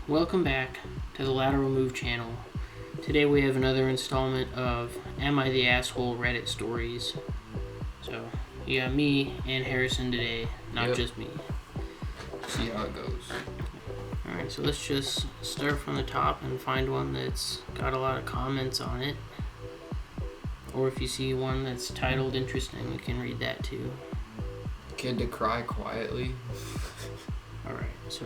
Welcome back to the Lateral Move channel. Today we have another installment of Am I the Asshole Reddit Stories. So, you got me and Harrison today, not just me. See how it goes. Alright, so let's just start from the top and find one that's got a lot of comments on it. Or if you see one that's titled interesting, you can read that too. Kid to cry quietly. Alright, so,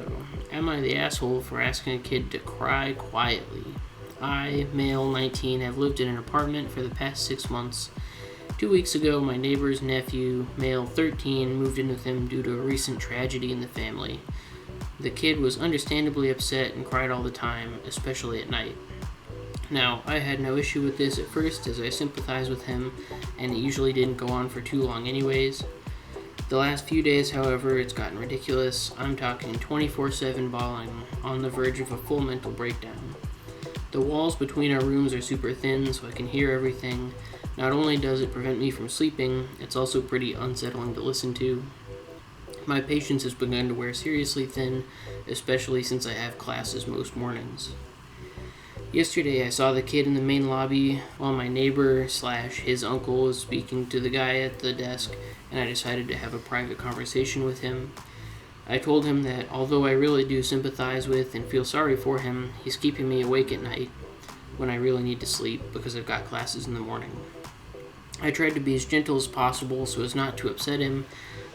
am I the asshole for asking a kid to cry quietly? I, male 19, have lived in an apartment for the past 6 months. 2 weeks ago, my neighbor's nephew, male 13, moved in with him due to a recent tragedy in the family. The kid was understandably upset and cried all the time, especially at night. Now, I had no issue with this at first as I sympathized with him, and it usually didn't go on for too long anyways. The last few days, however, it's gotten ridiculous. I'm talking 24/7 bawling, on the verge of a full mental breakdown. The walls between our rooms are super thin, so I can hear everything. Not only does it prevent me from sleeping, it's also pretty unsettling to listen to. My patience has begun to wear seriously thin, especially since I have classes most mornings. Yesterday, I saw the kid in the main lobby while my neighbor/his uncle was speaking to the guy at the desk, and I decided to have a private conversation with him. I told him that although I really do sympathize with and feel sorry for him, he's keeping me awake at night when I really need to sleep because I've got classes in the morning. I tried to be as gentle as possible so as not to upset him,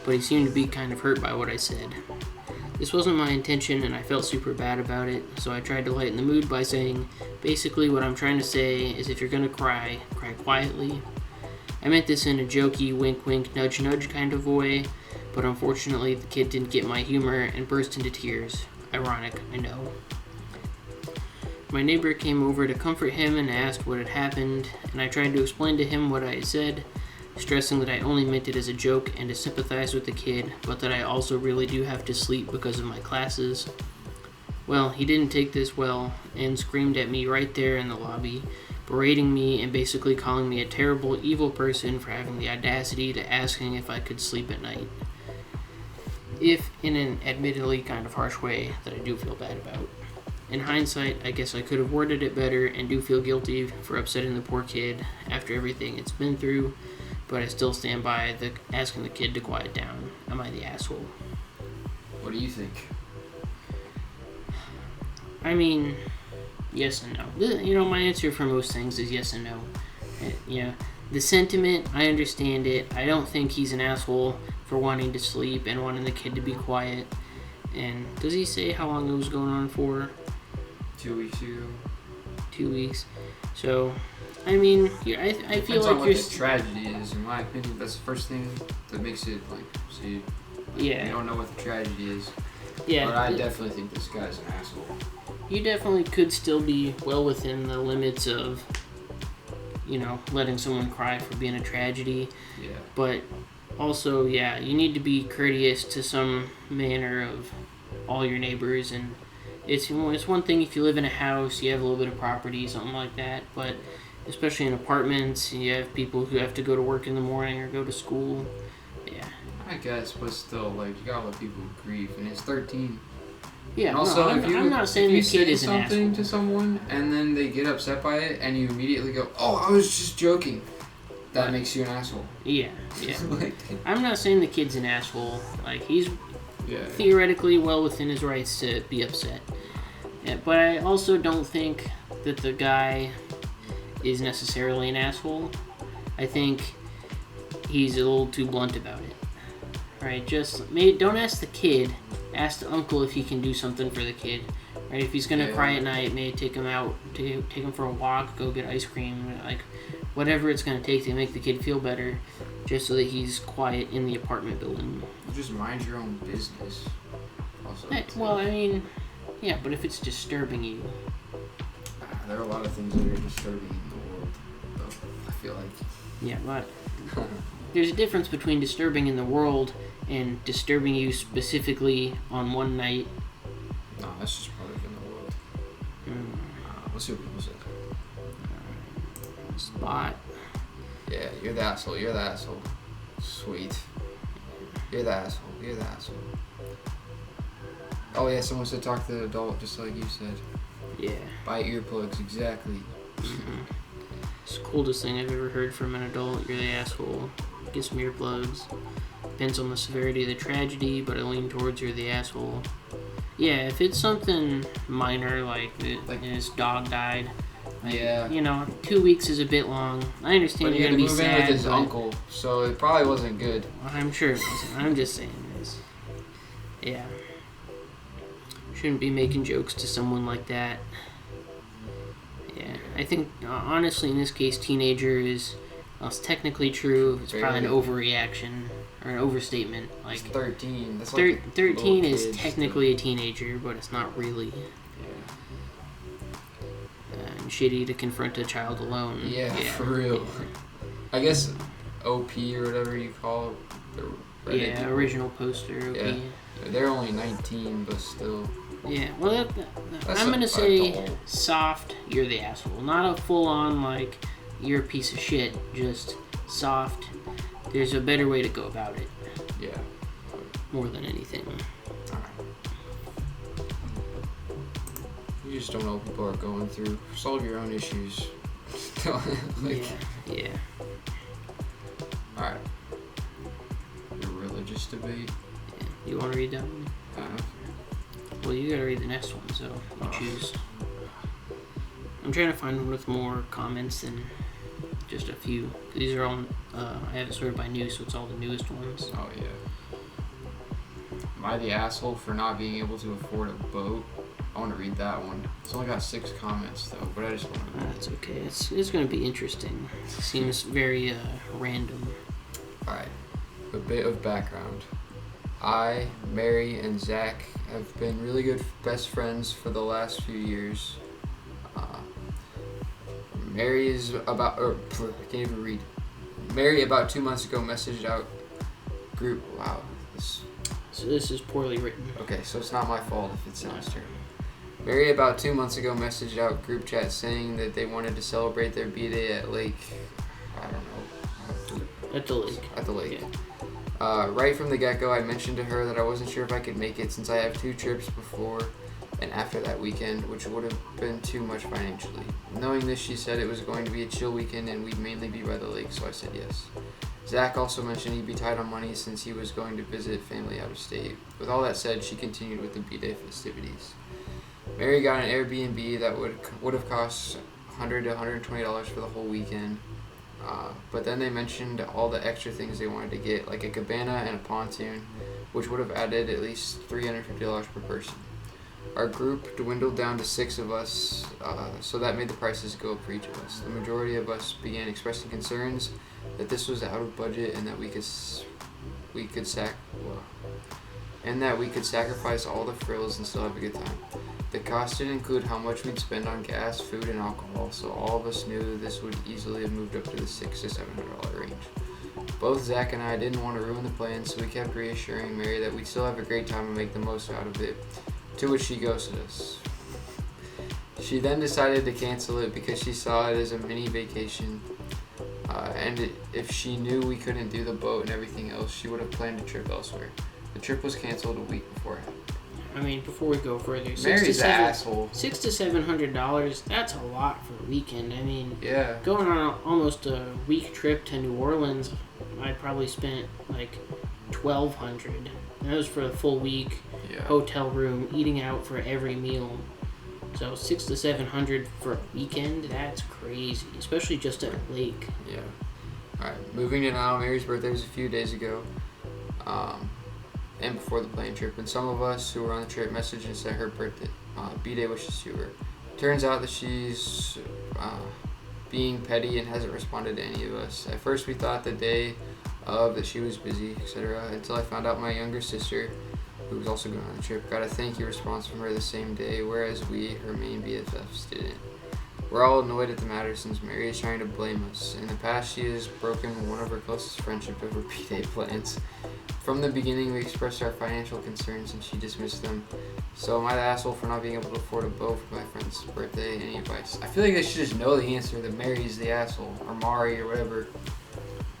but he seemed to be kind of hurt by what I said. This wasn't my intention and I felt super bad about it, so I tried to lighten the mood by saying, basically what I'm trying to say is if you're gonna cry, cry quietly. I meant this in a jokey, wink wink, nudge nudge kind of way, but unfortunately the kid didn't get my humor and burst into tears. Ironic, I know. My neighbor came over to comfort him and asked what had happened, and I tried to explain to him what I had said, stressing that I only meant it as a joke and to sympathize with the kid, but that I also really do have to sleep because of my classes. Well, he didn't take this well and screamed at me right there in the lobby, berating me and basically calling me a terrible, evil person for having the audacity to asking if I could sleep at night. If in an admittedly kind of harsh way that I do feel bad about. In hindsight, I guess I could have worded it better and do feel guilty for upsetting the poor kid after everything it's been through, but I still stand by asking the kid to quiet down. Am I the asshole? What do you think? I mean, yes and no. My answer for most things is yes and no. The sentiment, I understand it. I don't think he's an asshole for wanting to sleep and wanting the kid to be quiet. And does he say how long it was going on for? 2 weeks ago. 2 weeks. So, I mean, I feel Depends like on what the tragedy is. In my opinion, that's the first thing that makes it see. Yeah. You don't know what the tragedy is. Yeah. But I definitely think this guy's an asshole. You definitely could still be well within the limits of, letting someone cry for being a tragedy. Yeah. But also, you need to be courteous to some manner of all your neighbors, and it's one thing if you live in a house, you have a little bit of property, something like that, but especially in apartments, you have people who have to go to work in the morning or go to school. Yeah. I guess, but still, you gotta let people grieve, and it's 13. Yeah, and also, I'm not saying the kid is an asshole. If you say something to someone, and then they get upset by it, and you immediately go, oh, I was just joking, that makes you an asshole. Yeah. I'm not saying the kid's an asshole. He's Yeah. theoretically well within his rights to be upset. Yeah, but I also don't think that the guy is necessarily an asshole. I think he's a little too blunt about it. Right? Don't ask the kid. Ask the uncle if he can do something for the kid. Right? If he's gonna cry at night, maybe take him out, take him for a walk, go get ice cream, whatever it's gonna take to make the kid feel better, just so that he's quiet in the apartment building. Just mind your own business. Also, but if it's disturbing you. There are a lot of things that are disturbing in the world, though, I feel like. Yeah, but there's a difference between disturbing in the world and disturbing you specifically on one night. No, that's just part of in the world. Let's see what people say. Spot. Yeah, you're the asshole. Sweet. You're the asshole. Oh yeah, someone said talk to the adult, just like you said. Yeah. Buy earplugs, exactly. Mm-hmm. It's the coolest thing I've ever heard from an adult. You're the asshole. Get some earplugs. Depends on the severity of the tragedy, but I lean towards you're the asshole. Yeah, if it's something minor, like his dog died. Like, Yeah. 2 weeks is a bit long. I understand But you're he going had to to be move sad. in with his but uncle, so it probably wasn't good. I'm sure it wasn't. I'm just saying this. Yeah. Shouldn't be making jokes to someone like that. Yeah, I think, honestly, in this case, teenager is, well, it's technically true. It's probably an overreaction or an overstatement. Like, He's 13. That's 13 is kid technically a teenager, but it's not really. And shitty to confront a child alone. Yeah, for real. Yeah. I guess OP or whatever you call it. Yeah, original poster, OP. Yeah. They're only 19, but still. Yeah, well, I'm going to say soft, you're the asshole. Not a full-on, like, you're a piece of shit. Just soft. There's a better way to go about it. Yeah. More than anything. Alright. You just don't know what people are going through. Solve your own issues. Yeah. Alright. Your religious debate. Yeah. You want to read that one? Well, you gotta read the next one, so you choose. I'm trying to find one with more comments than just a few. These are all, I have it sorted by new, so it's all the newest ones. Oh, yeah. Am I the asshole for not being able to afford a boat? I want to read that one. It's only got 6 comments, though, but I just want to read it. That's okay. It's gonna be interesting. It seems very, random. Alright. A bit of background. I, Mary, and Zach have been really good best friends for the last few years. Mary is about, I can't even read. Mary about 2 months ago messaged out group, wow. So this is poorly written. Okay, so it's not my fault if it sounds terrible. Mary about 2 months ago messaged out group chat saying that they wanted to celebrate their B-Day at Lake, I don't know. At the lake. At the lake. Yeah. Right from the get-go, I mentioned to her that I wasn't sure if I could make it since I have 2 trips before and after that weekend, which would have been too much financially. Knowing this, she said it was going to be a chill weekend and we'd mainly be by the lake, so I said yes. Zach also mentioned he'd be tight on money since he was going to visit family out of state. With all that said, she continued with the B-Day festivities. Mary got an Airbnb that would have cost $100 to $120 for the whole weekend. But then they mentioned all the extra things they wanted to get, like a cabana and a pontoon, which would have added at least $350 per person. Our group dwindled down to 6 of us, so that made the prices go up for each of us. The majority of us began expressing concerns that this was out of budget and that we could sacrifice all the frills and still have a good time. The cost didn't include how much we'd spend on gas, food, and alcohol, so all of us knew this would easily have moved up to the $600 to $700 range. Both Zach and I didn't want to ruin the plan, so we kept reassuring Mary that we'd still have a great time and make the most out of it, to which she ghosted us. She then decided to cancel it because she saw it as a mini vacation, and if she knew we couldn't do the boat and everything else, she would have planned a trip elsewhere. The trip was canceled a week beforehand. I mean, before we go further, Mary's an asshole. $600 to $700. That's a lot for a weekend. I mean, yeah, going on almost a week trip to New Orleans, I probably spent like $1,200. And that was for a full week. Yeah. Hotel room, eating out for every meal. So $600 to $700 for a weekend. That's crazy, especially just at a lake. Yeah. All right. Moving to now. Mary's birthday was a few days ago. And before the plane trip, and some of us who were on the trip messaged and sent her birthday B-Day wishes to her. Turns out that she's being petty and hasn't responded to any of us. At first we thought the day of that she was busy, etc., until I found out my younger sister, who was also going on the trip, got a thank you response from her the same day, whereas we, her main BFFs, didn't. We're all annoyed at the matter since Mary is trying to blame us. In the past, she has broken one of her closest friendships over B-Day plans. From the beginning, we expressed our financial concerns and she dismissed them. So am I the asshole for not being able to afford a boat for my friend's birthday? Any advice? I feel like they should just know the answer that Mary's the asshole, or Mari, or whatever.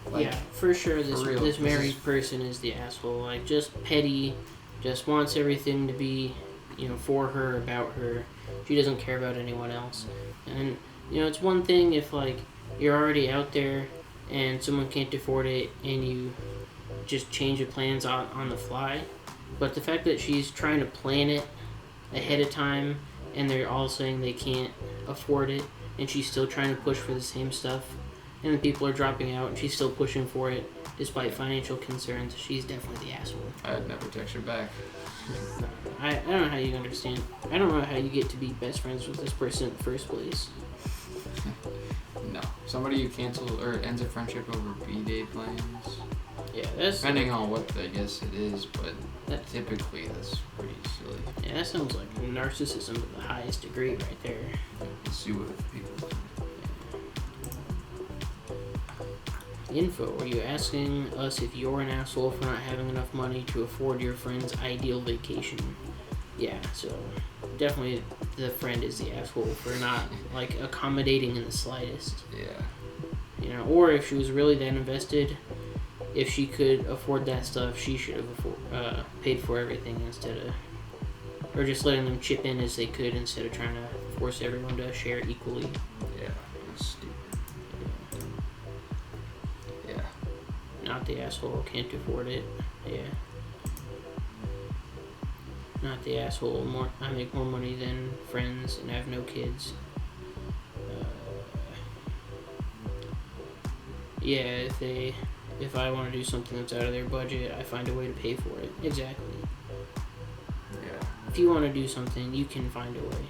Like, yeah, for sure this married person is the asshole. Like, just petty, just wants everything to be for her, about her. She doesn't care about anyone else. And, it's one thing if, like, you're already out there and someone can't afford it and you just change the plans on the fly. But the fact that she's trying to plan it ahead of time and they're all saying they can't afford it and she's still trying to push for the same stuff and then people are dropping out and she's still pushing for it despite financial concerns, she's definitely the asshole. I'd never text her back. I don't know how you understand. I don't know how you get to be best friends with this person in the first place. No. Somebody who cancels or ends a friendship over B-Day plans. Yeah, that's... Depending on what I guess it is, but typically that's pretty silly. Yeah, that sounds like narcissism to the highest degree right there. Let's see what people do. Info, are you asking us if you're an asshole for not having enough money to afford your friend's ideal vacation? Yeah, so definitely the friend is the asshole for not, like, accommodating in the slightest. Yeah. Or if she was really that invested, if she could afford that stuff, she should have paid for everything instead of... Or just letting them chip in as they could instead of trying to force everyone to share equally. Yeah, that's stupid. Yeah. Not the asshole, can't afford it. Yeah. Not the asshole, I make more money than friends and I have no kids. Yeah, if I want to do something that's out of their budget, I find a way to pay for it. Exactly. Yeah. If you want to do something, you can find a way.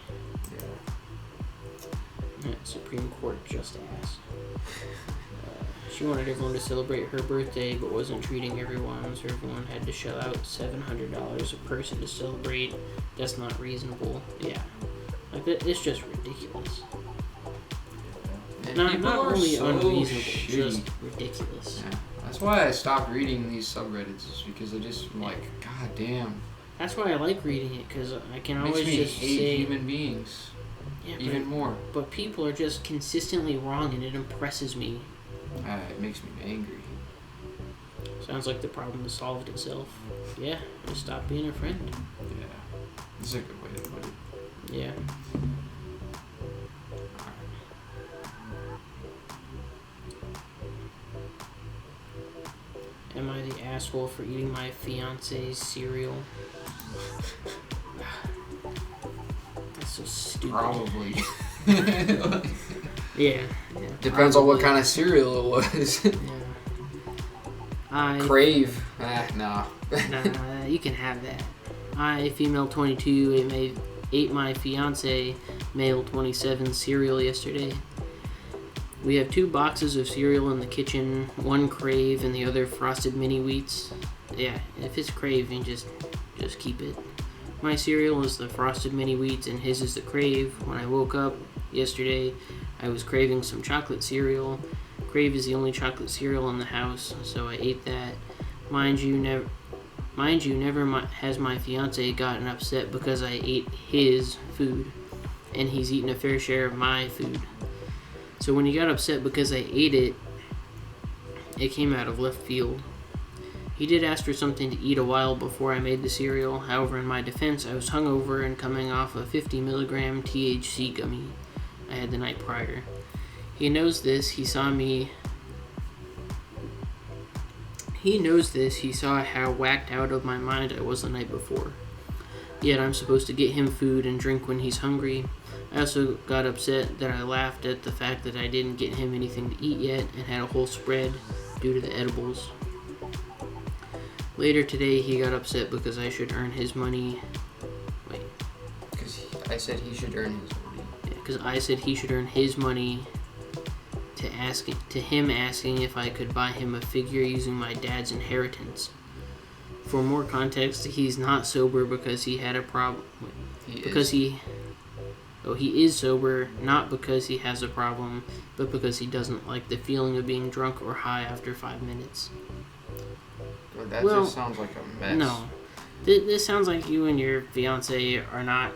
Yeah. Supreme Court just ass. She wanted everyone to celebrate her birthday, but wasn't treating everyone, so everyone had to shell out $700 a person to celebrate. That's not reasonable. Yeah. Like, it's just ridiculous. And not only so unreasonable, shitty. just ridiculous. Yeah. That's why I stopped reading these subreddits, is because I just am like, god damn. That's why I like reading it, because I can Makes always me just hate say... human beings. Yeah, even more. But people are just consistently wrong, and it impresses me. It makes me angry. Sounds like the problem has solved itself. Yeah, just stop being a friend. Yeah. That's a good way to put it. Yeah. Am I the asshole for eating my fiance's cereal? That's so stupid. Probably. Yeah. Depends on what kind of cereal it was. Yeah. Crave. No. Nah, you can have that. I, female 22, ate my fiance, male 27, cereal yesterday. We have 2 boxes of cereal in the kitchen, one Crave and the other Frosted Mini Wheats. Yeah, if it's Crave, then just keep it. My cereal is the Frosted Mini Wheats and his is the Crave. When I woke up yesterday, I was craving some chocolate cereal. Crave is the only chocolate cereal in the house, so I ate that. Mind you, never has my fiance gotten upset because I ate his food, and he's eaten a fair share of my food. So when he got upset because I ate it, it came out of left field. He did ask for something to eat a while before I made the cereal. However, in my defense, I was hungover and coming off a 50 milligram THC gummy I had the night prior. He knows this. He saw how whacked out of my mind I was the night before. Yet I'm supposed to get him food and drink when he's hungry. I also got upset that I laughed at the fact that I didn't get him anything to eat yet and had a whole spread due to the edibles. Later today, he got upset because I should earn his money. Wait. Because I said he should earn his money. Yeah, because I said he should earn his money to him asking if I could buy him a figure using my dad's inheritance. For more context, he's not sober because he had a problem. He is sober, not because he has a problem, but because he doesn't like the feeling of being drunk or high after 5 minutes. That just sounds like a mess. No. This sounds like you and your fiance are not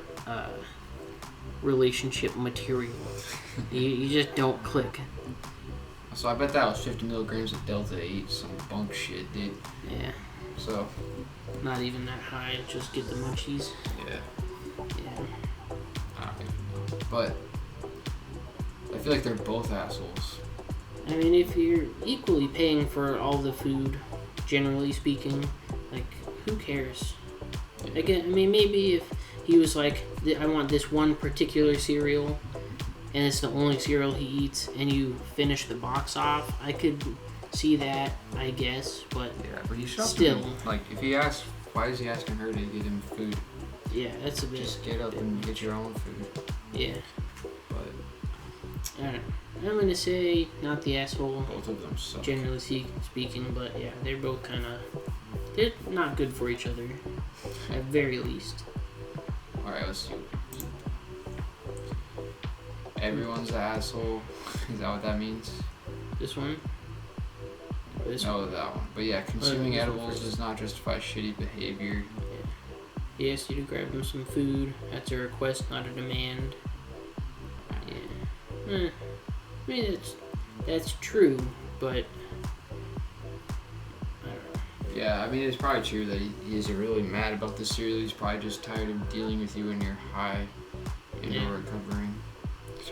relationship material. you just don't click. So I bet that was 50 milligrams of Delta 8, some bunk shit, dude. Yeah. So. Not even that high, just get the munchies. Yeah. But I feel like they're both assholes. I mean, if you're equally paying for all the food, generally speaking, like, who cares? Yeah. Again, I mean, maybe if he was like, I want this one particular cereal, and it's the only cereal he eats, and you finish the box off, I could see that, I guess, but Yeah, but he's still. Like, if he asks, why is he asking her to get him food? Yeah, that's a bit. Just get up and get your own food. Yeah. But I don't know. I'm gonna say not the asshole, both of them suck. generally speaking, but yeah, they're both kind of. They're not good for each other, at very least. Alright, let's see. Everyone's an asshole. Is that what that means? This one? Or this No, one? that one. But yeah, consuming this one edibles first. does not justify shitty behavior. He asked you to grab him some food. That's a request, not a demand. Yeah. I mean, that's true, but I don't know. Yeah, I mean, it's probably true that he isn't really mad about the cereal. He's probably just tired of dealing with you when you're high and Yeah. or recovering.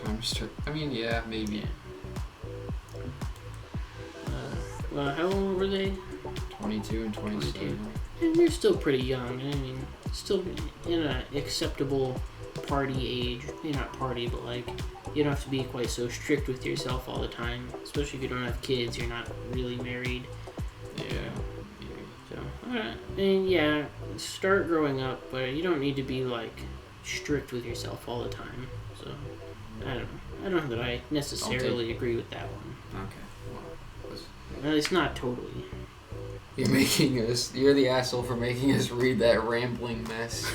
Time to start. I mean, yeah, maybe. Yeah. Well, how old were they? 22 and 27. And they're still pretty young. I mean, still in an acceptable party age. Maybe not party, but like, you don't have to be quite so strict with yourself all the time. Especially if you don't have kids, you're not really married. Yeah. So, I mean, yeah, start growing up, but you don't need to be like strict with yourself all the time. So, I don't know. I don't know that I necessarily agree with that one. Okay. At least not totally. You're the asshole for making us read that rambling mess.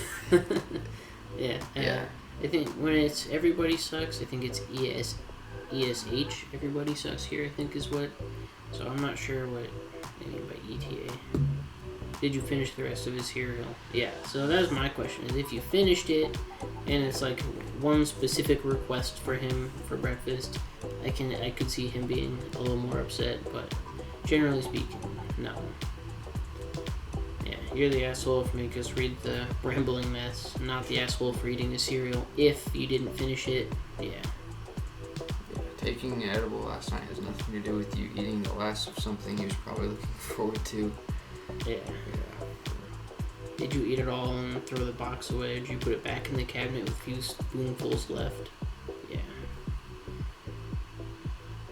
Yeah. Yeah. I think when it's everybody sucks, I think it's ESH, everybody sucks here, I think is what. So I'm not sure what they mean by ETA. Did you finish the rest of his cereal? Yeah, so that was my question, is if you finished it and it's like one specific request for him for breakfast, I could see him being a little more upset, but generally speaking, no. Yeah, you're the asshole for making us read the rambling mess, not the asshole for eating the cereal if you didn't finish it. Yeah. Taking an edible last night has nothing to do with you eating the last of something he was probably looking forward to. Yeah. Did you eat it all and throw the box away, or did you put it back in the cabinet with a few spoonfuls left? Yeah.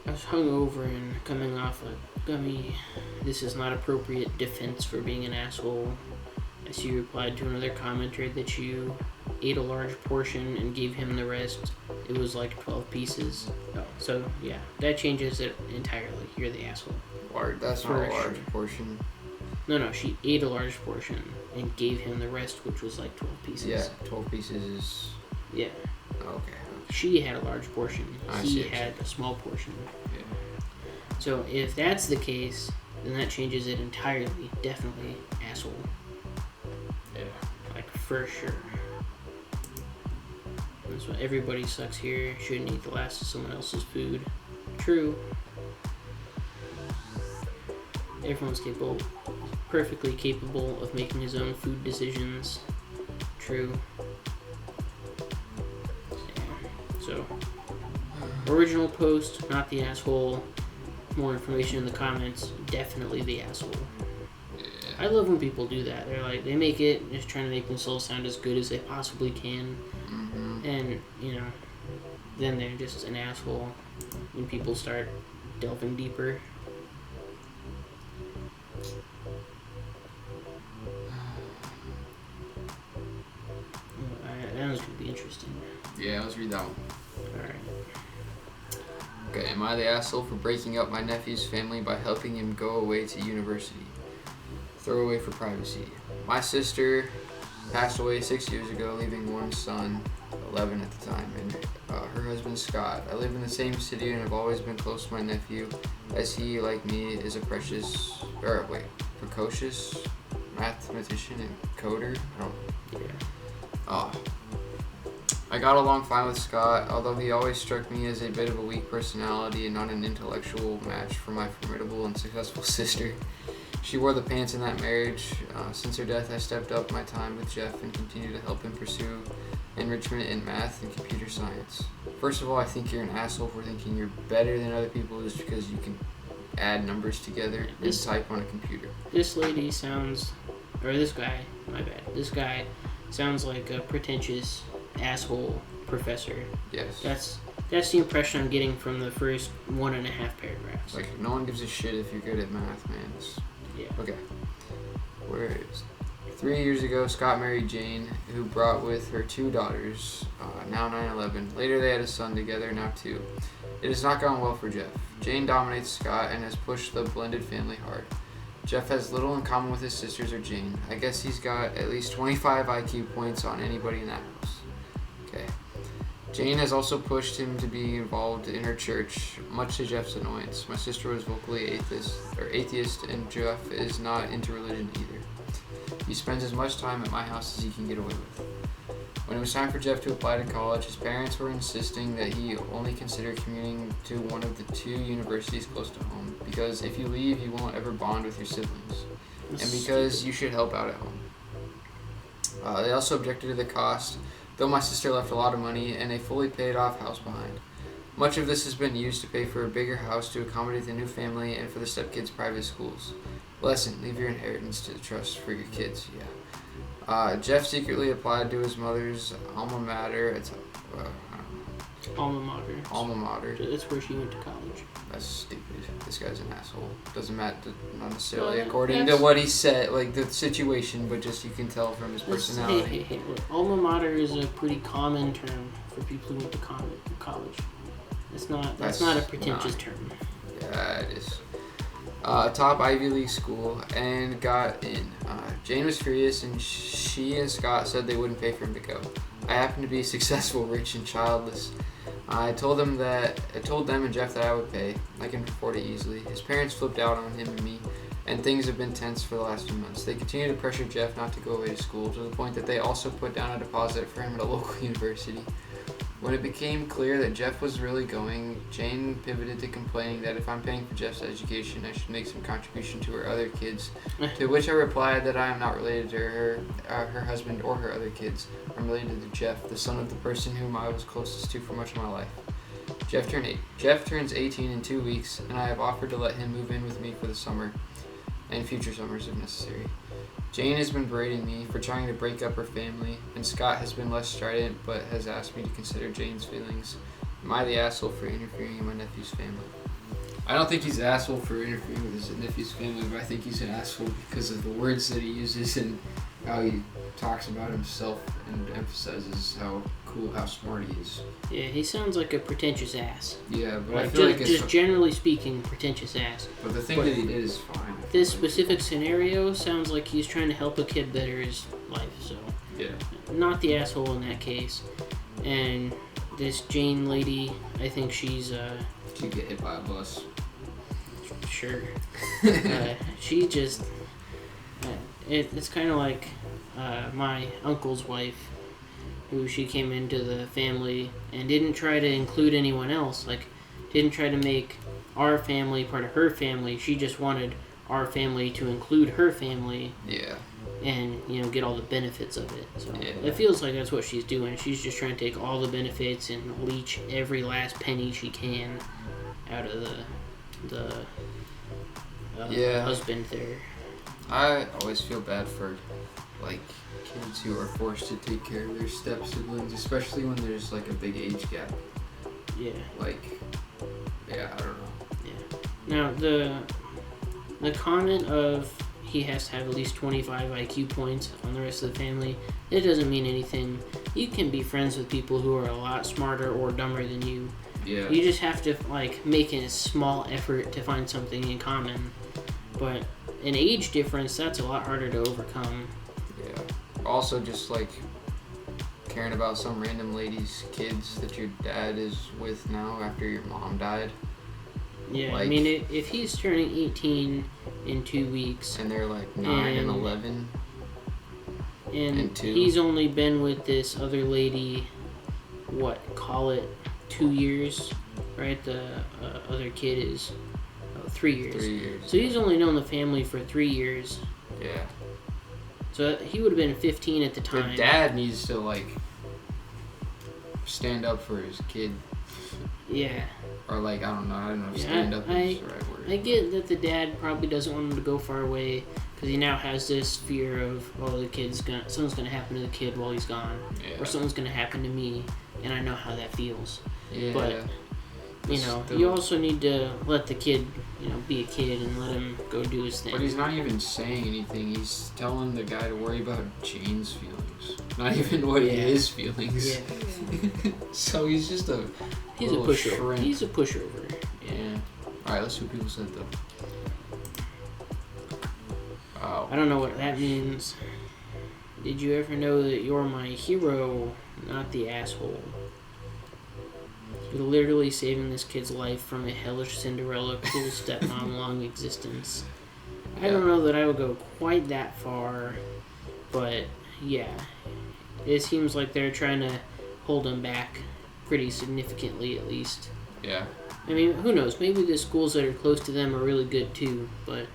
I was hungover and coming off a gummy. This is not appropriate defense for being an asshole. As you replied to another commenter that you ate a large portion and gave him the rest. It was like 12 pieces. Oh, so yeah, that changes it entirely. You're the asshole. That's not a large portion. No, she ate a large portion and gave him the rest, which was like 12 pieces. Yeah, 12 pieces is... Yeah. Okay. She had a large portion. He see. had a small portion. Yeah. So if that's the case, then that changes it entirely. Definitely asshole. Yeah. Like, for sure. That's why everybody sucks here. Shouldn't eat the last of someone else's food. True. Everyone's perfectly capable of making his own food decisions. True. Yeah. So, original post, not the asshole. More information in the comments. Definitely the asshole. Yeah. I love when people do that. They're like, they make it just trying to make themselves sound as good as they possibly can. Mm-hmm. And, then they're just an asshole when people start delving deeper. That one's going to be interesting. Yeah, let's read that one. Alright. Okay, am I the asshole for breaking up my nephew's family by helping him go away to university? Throwaway for privacy. My sister passed away 6 years ago, leaving one son, 11 at the time, and her husband Scott. I live in the same city and have always been close to my nephew, as he, like me, is a precocious mathematician and coder. I got along fine with Scott, although he always struck me as a bit of a weak personality and not an intellectual match for my formidable and successful sister. She wore the pants in that marriage. Since her death, I stepped up my time with Jeff and continue to help him pursue enrichment in math and computer science. First of all, I think you're an asshole for thinking you're better than other people just because you can add numbers together and type on a computer. This lady sounds, or this guy, my bad. This guy sounds like a pretentious asshole professor. Yes. That's the impression I'm getting from the first 1.5 paragraphs. Like, no one gives a shit if you're good at math, man. Yeah. Okay. Where is 3 years ago, Scott married Jane, who brought with her 2 daughters, now 9-11. Later, they had a son together, now 2. It has not gone well for Jeff. Jane dominates Scott and has pushed the blended family hard. Jeff has little in common with his sisters or Jane. I guess he's got at least 25 IQ points on anybody in that house. Okay. Jane has also pushed him to be involved in her church, much to Jeff's annoyance. My sister was vocally atheist, and Jeff is not into religion either. He spends as much time at my house as he can get away with. When it was time for Jeff to apply to college, his parents were insisting that he only consider commuting to one of the 2 universities close to home, because if you leave, you won't ever bond with your siblings, and because you should help out at home. They also objected to the cost, though my sister left a lot of money and a fully paid off house behind. Much of this has been used to pay for a bigger house to accommodate the new family and for the stepkids' private schools. Lesson: leave your inheritance to the trust for your kids. Yeah. Jeff secretly applied to his mother's alma mater. It's Alma mater. Alma mater. That's where she went to college. That's stupid. This guy's an asshole. Doesn't matter, not necessarily according to what he said, like the situation, but just you can tell from his personality. Hey, look, alma mater is a pretty common term for people who went to college. That's not a pretentious term. Yeah, it is. Top Ivy League school and got in. Jane was furious, and she and Scott said they wouldn't pay for him to go. I happen to be successful, rich, and childless. I told them and Jeff that I would pay. I can afford it easily. His parents flipped out on him and me, and things have been tense for the last few months. They continue to pressure Jeff not to go away to school, to the point that they also put down a deposit for him at a local university. When it became clear that Jeff was really going, Jane pivoted to complaining that if I'm paying for Jeff's education, I should make some contribution to her other kids, to which I replied that I am not related to her husband, or her other kids. I'm related to Jeff, the son of the person whom I was closest to for much of my life. Jeff turns 18 in 2 weeks, and I have offered to let him move in with me for the summer, and future summers if necessary. Jane has been berating me for trying to break up her family, and Scott has been less strident but has asked me to consider Jane's feelings. Am I the asshole for interfering in my nephew's family? I don't think he's an asshole for interfering with his nephew's family, but I think he's an asshole because of the words that he uses and how he talks about himself and emphasizes how cool, how smart he is. Yeah, he sounds like a pretentious ass. Yeah, but like I feel just generally speaking, pretentious ass. But the thing that he did is fine. This specific scenario sounds like he's trying to help a kid better his life, so yeah, not the asshole in that case. And this Jane lady, I think she's she'd get hit by a bus. Sure. She just it's kind of like my uncle's wife, who she came into the family and didn't try to include anyone else, like didn't try to make our family part of her family. She just wanted our family to include her family. Yeah. And, get all the benefits of it. So yeah. It feels like that's what she's doing. She's just trying to take all the benefits and leech every last penny she can out of the husband there. I always feel bad for, kids who are forced to take care of their step-siblings, especially when there's, a big age gap. Yeah. I don't know. Yeah. Now, the comment of he has to have at least 25 IQ points on the rest of the family, it doesn't mean anything. You can be friends with people who are a lot smarter or dumber than you. Yeah. You just have to, make a small effort to find something in common. But an age difference, that's a lot harder to overcome. Yeah. Also, just, caring about some random lady's kids that your dad is with now after your mom died. Yeah, I mean, if he's turning 18 in 2 weeks... And they're, 9 and 11. And he's only been with this other lady, call it 2 years, right? The other kid is 3 years. 3 years. So he's only known the family for 3 years. Yeah. So he would have been 15 at the time. The dad needs to, stand up for his kid. Yeah. Or like, I don't know if stand up is the right word. I get that the dad probably doesn't want him to go far away because he now has this fear of, something's gonna happen to the kid while he's gone, or something's gonna happen to me, and I know how that feels. Yeah. But you also need to let the kid, be a kid and let him go do his thing. But he's not even saying anything. He's telling the guy to worry about Jane's feelings. Not even what his feelings. Yeah. So he's just He's a pushover. Shrimp. He's a pushover. Yeah. Alright, let's see what people said though. Oh. I don't know what that means. Did you ever know that you're my hero, not the asshole? You're literally saving this kid's life from a hellish Cinderella cool stepmom long existence. I don't know that I would go quite that far, but yeah. It seems like they're trying to hold him back pretty significantly, at least. Yeah. I mean, who knows? Maybe the schools that are close to them are really good too, but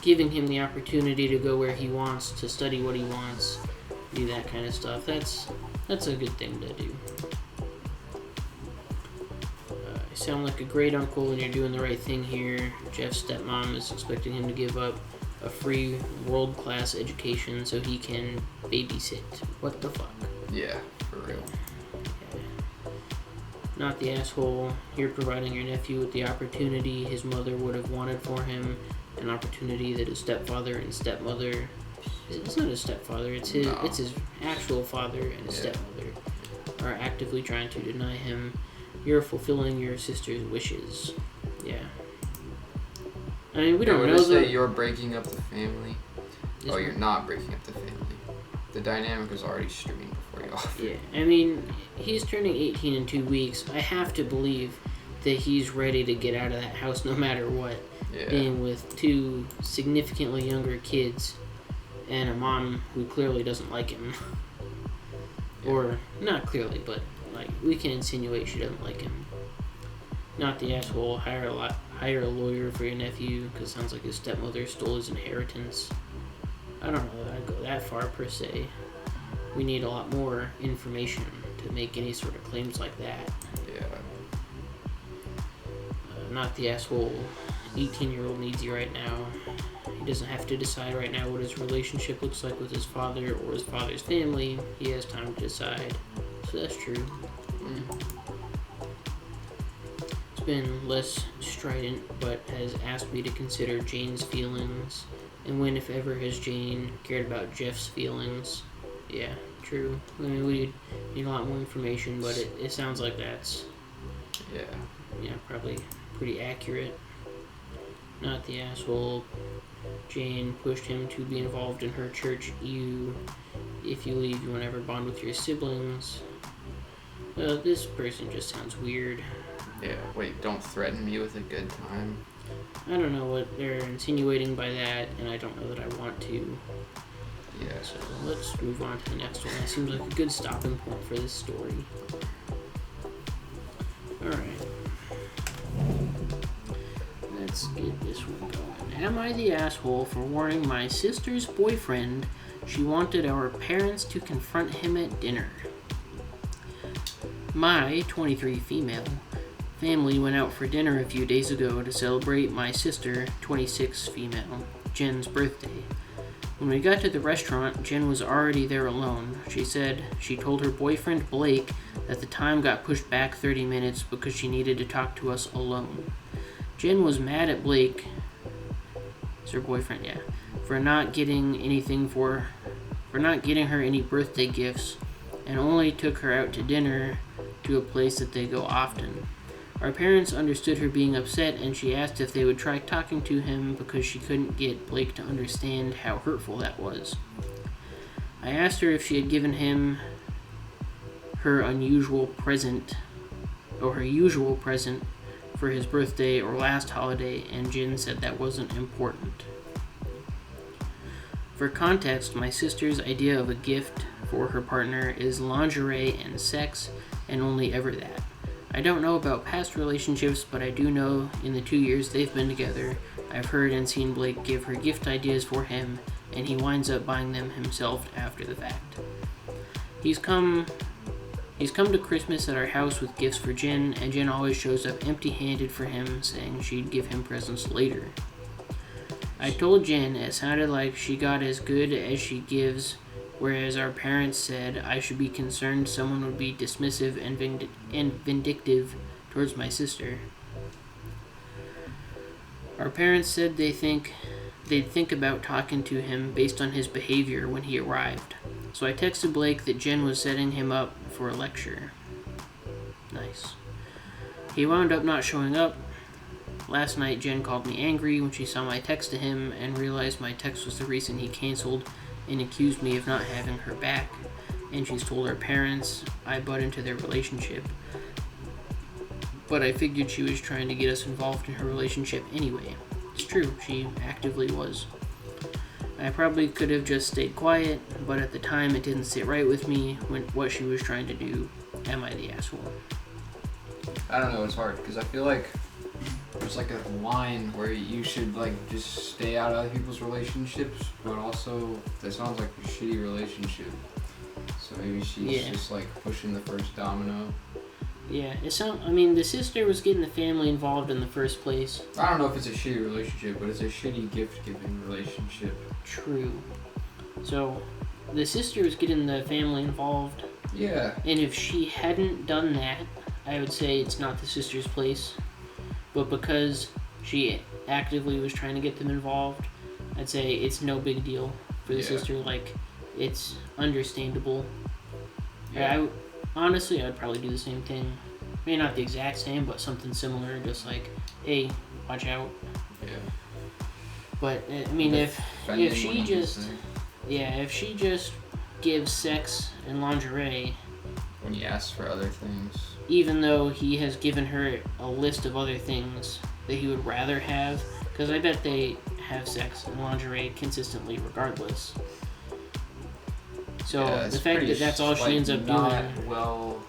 giving him the opportunity to go where he wants, to study what he wants, do that kind of stuff, that's a good thing to do. You sound like a great uncle and you're doing the right thing here. Jeff's stepmom is expecting him to give up a free world-class education so he can babysit. What the fuck? Yeah, for real. Yeah. Not the asshole. You're providing your nephew with the opportunity his mother would have wanted for him, an opportunity that his stepfather and stepmother... It's not his stepfather, it's his actual father and his stepmother are actively trying to deny him. You're fulfilling your sister's wishes. Yeah. I mean, we don't know that you're breaking up the family. You're not breaking up the family. The dynamic was already strained before you offered. Yeah, I mean, he's turning 18 in 2 weeks. I have to believe that he's ready to get out of that house no matter what. Yeah. Being with 2 significantly younger kids and a mom who clearly doesn't like him. Yeah. Or, not clearly, but we can insinuate she doesn't like him. Not the asshole. Hire a lawyer for your nephew, because it sounds like his stepmother stole his inheritance. I don't know that I'd go that far per se. We need a lot more information to make any sort of claims like that. Yeah. Not the asshole. 18-year-old needs you right now. He doesn't have to decide right now what his relationship looks like with his father or his father's family. He has time to decide. So that's true. It's been less strident, but has asked me to consider Jane's feelings, and when, if ever, has Jane cared about Jeff's feelings. Yeah, true. I mean, we need a lot more information, but it sounds like that's probably pretty accurate. Not the asshole. Jane pushed him to be involved in her church. If you leave, you won't ever bond with your siblings. This person just sounds weird. Yeah, wait, don't threaten me with a good time. I don't know what they're insinuating by that, and I don't know that I want to. Yeah. So let's move on to the next one. That seems like a good stopping point for this story. Alright. Let's get this one going. Am I the asshole for warning my sister's boyfriend she wanted our parents to confront him at dinner? My 23 female family went out for dinner a few days ago to celebrate my sister, 26 female, Jen's birthday. When we got to the restaurant, Jen was already there alone. She said she told her boyfriend Blake that the time got pushed back 30 minutes because she needed to talk to us alone. Jen was mad at Blake, it's her boyfriend, for not getting her any birthday gifts, and only took her out to dinner to a place that they go often. Our parents understood her being upset, and she asked if they would try talking to him because she couldn't get Blake to understand how hurtful that was. I asked her if she had given him her usual present for his birthday or last holiday, and Jen said that wasn't important. For context, my sister's idea of a gift for her partner is lingerie and sex, and only ever that. I don't know about past relationships, but I do know in the 2 years they've been together, I've heard and seen Blake give her gift ideas for him, and he winds up buying them himself after the fact. He's come He's come to Christmas at our house with gifts for Jen, and Jen always shows up empty-handed for him, saying she'd give him presents later. I told Jen it sounded like she got as good as she gives, whereas our parents said I should be concerned someone would be dismissive and vindictive towards my sister. Our parents said they'd think about talking to him based on his behavior when he arrived. So I texted Blake that Jen was setting him up for a lecture. Nice. He wound up not showing up. Last night, Jen called me angry when she saw my text to him and realized my text was the reason he canceled and accused me of not having her back. And she's told her parents I butt into their relationship. But I figured she was trying to get us involved in her relationship anyway. It's true, she actively was. I probably could have just stayed quiet, but at the time it didn't sit right with me what she was trying to do. Am I the asshole? I don't know, it's hard, because I feel like there's like a line where you should like just stay out of other people's relationships, but also that sounds like a shitty relationship. So maybe she's just like pushing the first domino. Yeah, the sister was getting the family involved in the first place. I don't know if it's a shitty relationship, but it's a shitty gift-giving relationship. True. So, the sister was getting the family involved. Yeah. And if she hadn't done that, I would say it's not the sister's place. But because she actively was trying to get them involved, I'd say it's no big deal for the sister. Like, it's understandable. Yeah. Honestly, I'd probably do the same thing. Maybe not the exact same, but something similar. Just like, hey, watch out. Yeah. But I mean, if she just gives sex and lingerie when he asks for other things, even though he has given her a list of other things that he would rather have, because I bet they have sex and lingerie consistently regardless. So the fact that that's all she ends up doing. Well,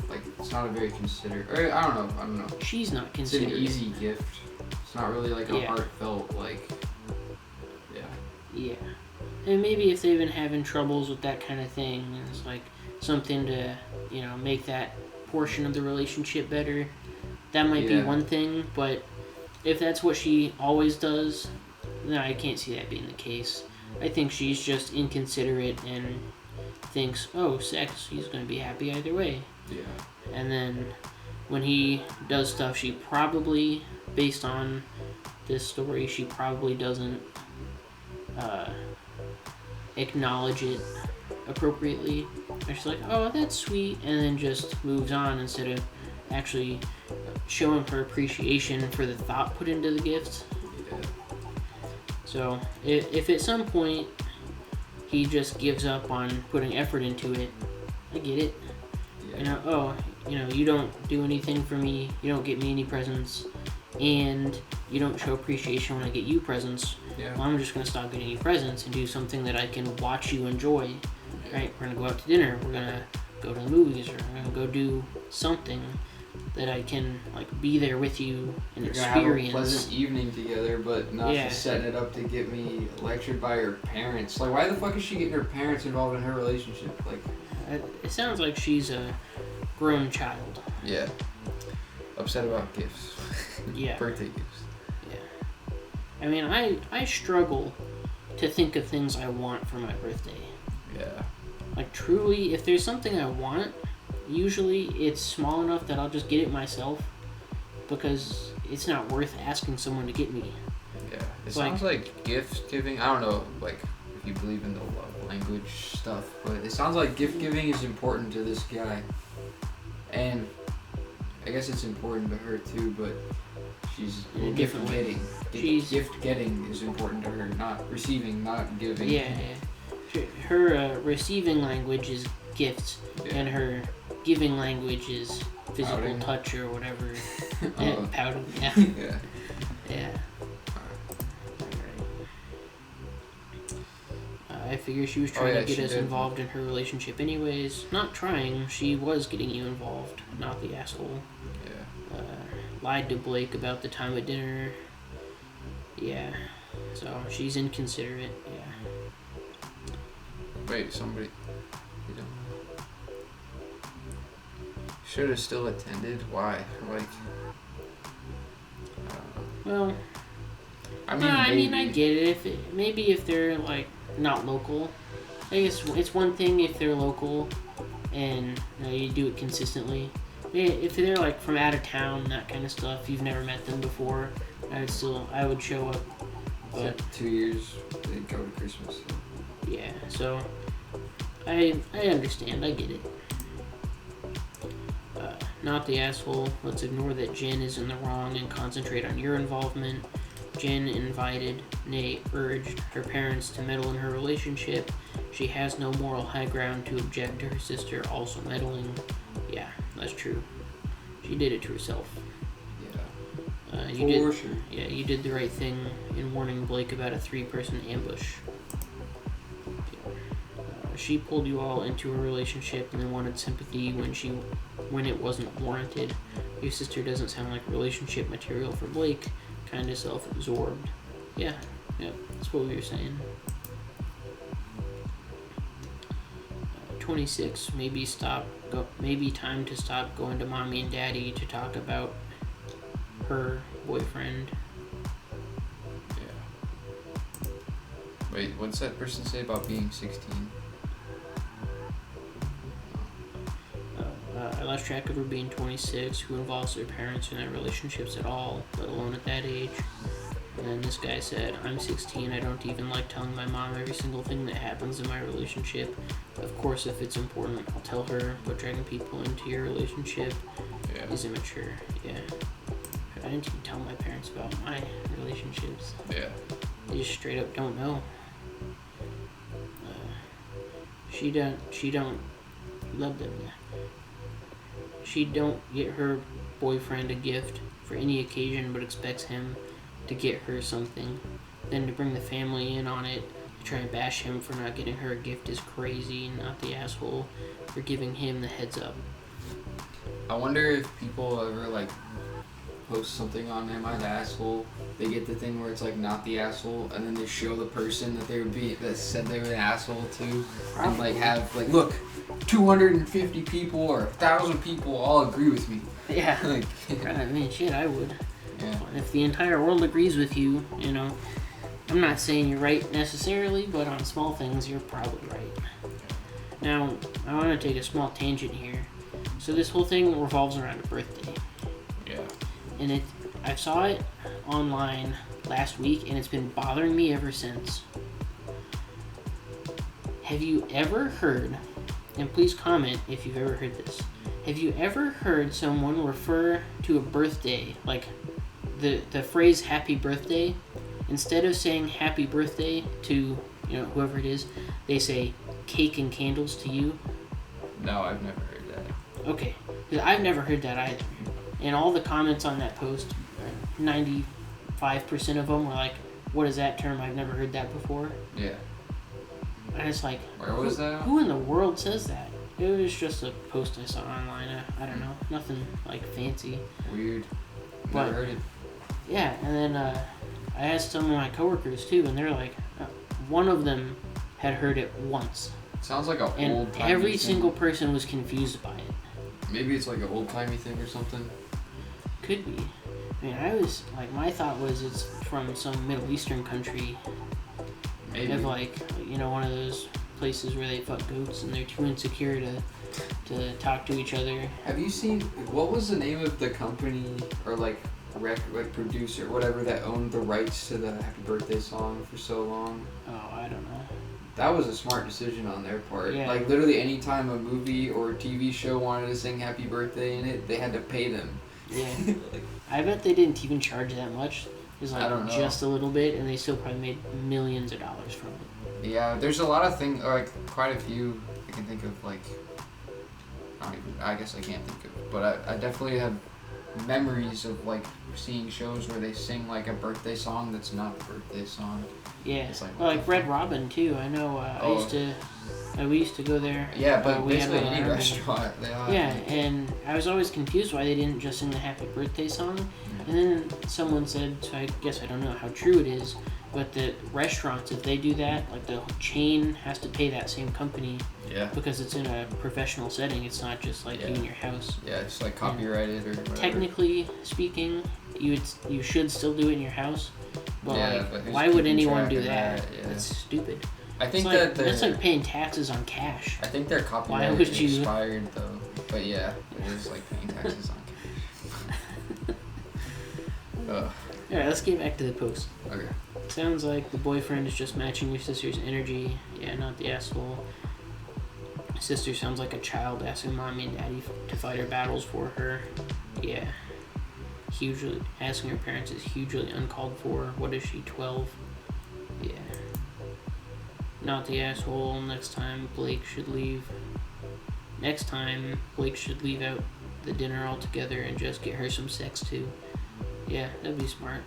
like it's not a very considerate. Or I don't know. She's not considerate. It's an easy gift. It's not really like a heartfelt like. Yeah. Yeah, and maybe if they've been having troubles with that kind of thing, and it's like something to make that portion of the relationship better. That might be one thing, but if that's what she always does, no, I can't see that being the case. I think she's just inconsiderate and thinks, oh, sex, he's going to be happy either way. Yeah. And then when he does stuff, she probably, based on this story, she probably doesn't acknowledge it appropriately. And she's like, oh, that's sweet, and then just moves on instead of actually showing her appreciation for the thought put into the gift. Yeah. So, if at some point he just gives up on putting effort into it, I get it. Yeah. You don't do anything for me, you don't get me any presents, and you don't show appreciation when I get you presents. Yeah. Well, I'm just going to stop getting you presents and do something that I can watch you enjoy. Right? We're going to go out to dinner, we're going to go to the movies, or we're going to go do something that I can be there with you and experience. Have a pleasant evening together, but not just setting it up to get me lectured by her parents. Like, why the fuck is she getting her parents involved in her relationship? Like, it sounds like she's a grown child. Yeah. Upset about gifts. Yeah. Birthday gifts. Yeah. I mean, I struggle to think of things I want for my birthday. Yeah. Like, truly, if there's something I want, usually it's small enough that I'll just get it myself, because it's not worth asking someone to get me. Yeah. It sounds like gift giving, I don't know, like, if you believe in the love language stuff, but it sounds like gift giving is important to this guy. And I guess it's important to her too, but she's gift getting. Gift getting is important to her, not receiving, not giving. Yeah. Her receiving language is gifts, and her giving language is physical touch or whatever. Pouting. Yeah. Yeah. Yeah. I figure she was trying to get us involved in her relationship anyways. Not trying, she was getting you involved, not the asshole. Yeah. Lied to Blake about the time at dinner. Yeah. So, she's inconsiderate, yeah. Wait, somebody... Should have still attended. Why? Like, Well, I mean, I get it. Maybe if they're like not local, I guess it's one thing if they're local and you do it consistently. If they're like from out of town, that kind of stuff, you've never met them before, I would show up. But 2 years they didn't go to Christmas. So. Yeah, so I understand. I get it. Not the asshole. Let's ignore that Jen is in the wrong and concentrate on your involvement. Jen invited, nay, urged her parents to meddle in her relationship. She has no moral high ground to object to her sister also meddling. Yeah, that's true. She did it to herself. Yeah. For sure. Yeah, you did the right thing in warning Blake about a 3-person ambush. She pulled you all into a relationship and then wanted sympathy when it wasn't warranted. Your sister doesn't sound like relationship material for Blake. Kind of self-absorbed. Yeah, that's what we were saying. 26. Maybe time to stop going to mommy and daddy to talk about her boyfriend. Yeah. Wait, what's that person say about being 16? I lost track of her being 26, who involves their parents in their relationships at all, let alone at that age. And then this guy said, I'm 16, I don't even like telling my mom every single thing that happens in my relationship. Of course, if it's important, I'll tell her, but dragging people into your relationship is immature. Yeah. I didn't even tell my parents about my relationships. Yeah. They just straight up don't know. She don't love them. She don't get her boyfriend a gift for any occasion, but expects him to get her something. Then to bring the family in on it, to try and bash him for not getting her a gift is crazy, not the asshole for giving him the heads up. I wonder if people ever like post something on Am I the Asshole? They get the thing where it's like not the asshole, and then they show the person that said they were the asshole to, and like have like, look, 250 people or 1,000 people all agree with me. Yeah. Like, I mean, shit, I would. Yeah. If the entire world agrees with you, I'm not saying you're right necessarily, but on small things, you're probably right. Now, I want to take a small tangent here. So this whole thing revolves around a birthday. Yeah. And I saw it online last week, and it's been bothering me ever since. Have you ever heard, and please comment if you've ever heard this, have you ever heard someone refer to a birthday, like the phrase happy birthday, instead of saying happy birthday to, whoever it is, they say cake and candles to you? No, I've never heard that. Okay, because I've never heard that either. And all the comments on that post, 95% of them were like, what is that term? I've never heard that before. Yeah. And it's like, where was that? Who in the world says that? It was just a post I saw online. I don't know. Nothing like fancy. Weird. Never heard it. Yeah, and then I asked some of my coworkers too, and they're like, one of them had heard it once. Sounds like a old-timey thing. And every single person was confused by it. Maybe it's like an old-timey thing or something. Could be. I mean, I was like, my thought was it's from some Middle Eastern country. Maybe. Of like, one of those places where they fuck goats and they're too insecure to talk to each other. Have you seen, what was the name of the company or like producer, whatever, that owned the rights to the Happy Birthday song for so long? Oh, I don't know. That was a smart decision on their part. Yeah. Like literally any time a movie or TV show wanted to sing Happy Birthday in it, they had to pay them. Yeah. I bet they didn't even charge that much. It was like just a little bit, and they still probably made millions of dollars from it. Yeah, there's a lot of things, like quite a few I can think of, like, I guess I can't think of, but I definitely have memories of like seeing shows where they sing like a birthday song that's not the birthday song. Yeah, it's like Red Robin too. I know. We used to go there. Yeah, but basically any restaurant. Yeah, and I was always confused why they didn't just sing the Happy Birthday song. Yeah. And then someone said, so I guess I don't know how true it is, But the restaurants, if they do that, like the chain has to pay that same company. Yeah. Because it's in a professional setting. It's not just like you in your house. Yeah, it's like copyrighted or whatever. Technically speaking, you should still do it in your house. But but why would anyone do that? that? Yeah. That's stupid. I think that's like paying taxes on cash. I think their copyright is expired though. But yeah, it is like paying taxes on cash. Alright, let's get back to the post. Okay. Sounds like the boyfriend is just matching your sister's energy. Yeah, not the asshole. Sister sounds like a child asking mommy and daddy to fight her battles for her. Yeah. Hugely asking her parents is hugely uncalled for. What is she, 12? Yeah. Not the asshole. Next time Blake should leave out the dinner altogether and just get her some sex too. Yeah, that'd be smart.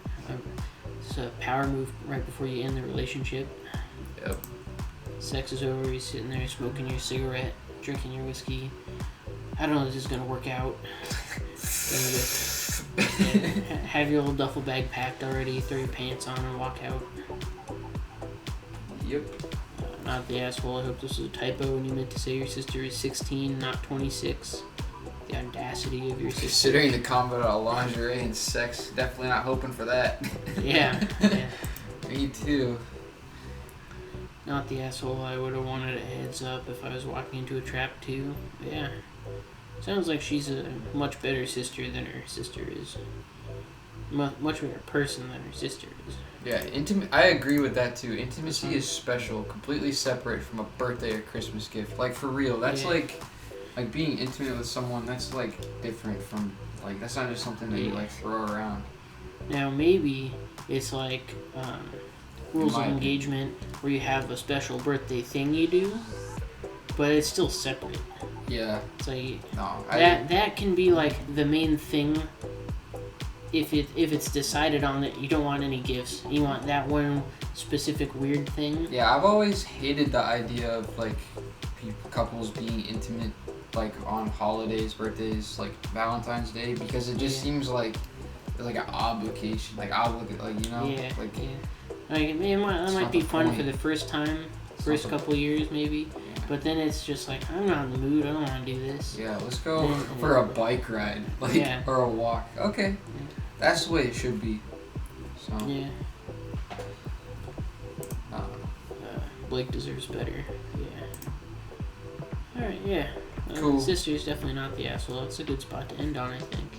It's a power move right before you end the relationship. Yep. Sex is over, you're sitting there smoking your cigarette, drinking your whiskey. I don't know if this is gonna work out. Have your little duffel bag packed already, throw your pants on and walk out. Yep. Not the asshole. I hope this is a typo and you meant to say your sister is 16, not 26. The audacity of your sister. Considering the combo of lingerie and sex, definitely not hoping for that. Yeah. Me too. Not the asshole. I would have wanted a heads up if I was walking into a trap too. Yeah. Sounds like she's a much better sister than her sister is. Much better person than her sister is. Yeah, I agree with that too. Intimacy is special, completely separate from a birthday or Christmas gift. Like for real, that's like being intimate with someone. That's like different from that's not just something that you like throw around. Now maybe it's like rules of engagement where you have a special birthday thing you do, but it's still separate. Yeah. It's like no, that can be like the main thing. If it's decided on that you don't want any gifts, you want that one specific weird thing. Yeah, I've always hated the idea of couples being intimate on holidays, birthdays, like Valentine's Day, because it just seems like an obligation, Yeah. It might be fun for the first time, first couple years maybe. But then it's just like, I'm not in the mood, I don't want to do this. Yeah, let's go for a bike ride, or a walk. Okay. Yeah. That's the way it should be. So. Yeah. Blake deserves better. Yeah. Alright, yeah. Cool. Sister's definitely not the asshole. It's a good spot to end on, I think.